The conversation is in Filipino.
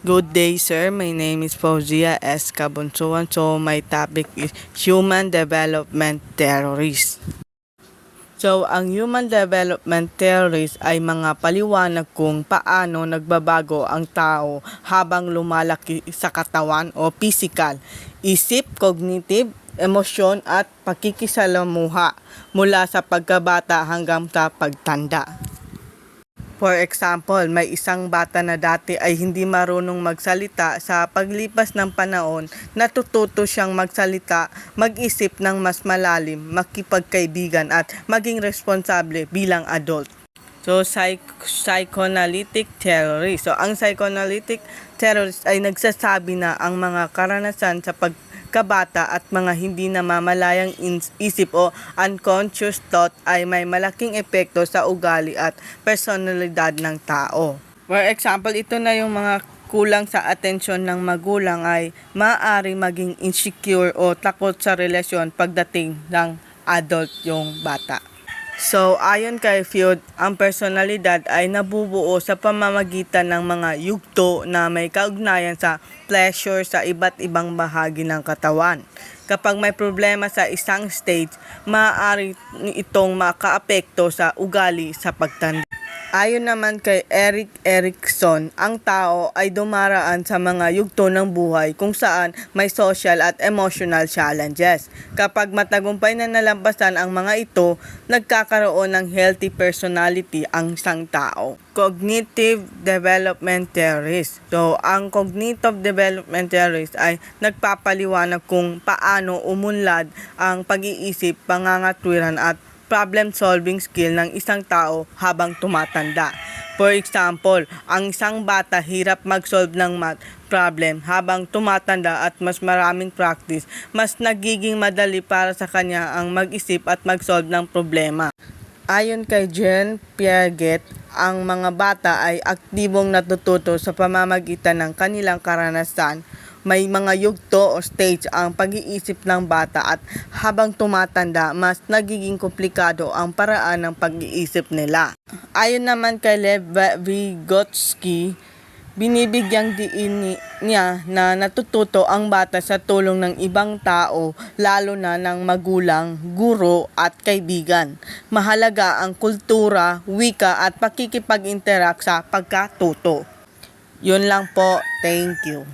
Good day, sir. My name is Fauzia S. Cabunsuan. So, my topic is Human Development Theories. So, ang Human Development Theories ay mga paliwanag kung paano nagbabago ang tao habang lumalaki sa katawan o physical, isip, cognitive, emosyon at pakikisalamuha mula sa pagkabata hanggang sa pagtanda. For example, may isang bata na dati ay hindi marunong magsalita. Sa paglipas ng panahon, natututo siyang magsalita, mag-isip ng mas malalim, makipagkaibigan at maging responsable bilang adult. So, psychoanalytic theory. So, ang psychoanalytic theories ay nagsasabi na ang mga karanasan sa pagkabata at mga hindi namamalayang isip o unconscious thought ay may malaking epekto sa ugali at personalidad ng tao. For example, ito na yung mga kulang sa atensyon ng magulang ay maaari maging insecure o takot sa relasyon pagdating ng adult yung bata. So, ayon kay Freud, ang personalidad ay nabubuo sa pamamagitan ng mga yugto na may kaugnayan sa pleasure sa iba't ibang bahagi ng katawan. Kapag may problema sa isang stage, maaari itong makaapekto sa ugali sa pagtanda. Ayon naman kay Erik Erikson, ang tao ay dumaraan sa mga yugto ng buhay kung saan may social at emotional challenges. Kapag matagumpay na nalampasan ang mga ito, nagkakaroon ng healthy personality ang isang tao. Cognitive Development Theories. So, ang Cognitive Development Theories ay nagpapaliwanag kung paano umunlad ang pag-iisip, pangangatwiran at problem-solving skill ng isang tao habang tumatanda. For example, ang isang bata hirap mag-solve ng math problem habang tumatanda at mas maraming practice, mas nagiging madali para sa kanya ang mag-isip at mag-solve ng problema. Ayon kay Jean Piaget, ang mga bata ay aktibong natututo sa pamamagitan ng kanilang karanasan. May mga yugto o stage ang pag-iisip ng bata at habang tumatanda, mas nagiging komplikado ang paraan ng pag-iisip nila. Ayon naman kay Lev Vygotsky, binibigyang diin niya na natututo ang bata sa tulong ng ibang tao, lalo na ng magulang, guro at kaibigan. Mahalaga ang kultura, wika at pakikipag-interact sa pagkatuto. Yun lang po. Thank you.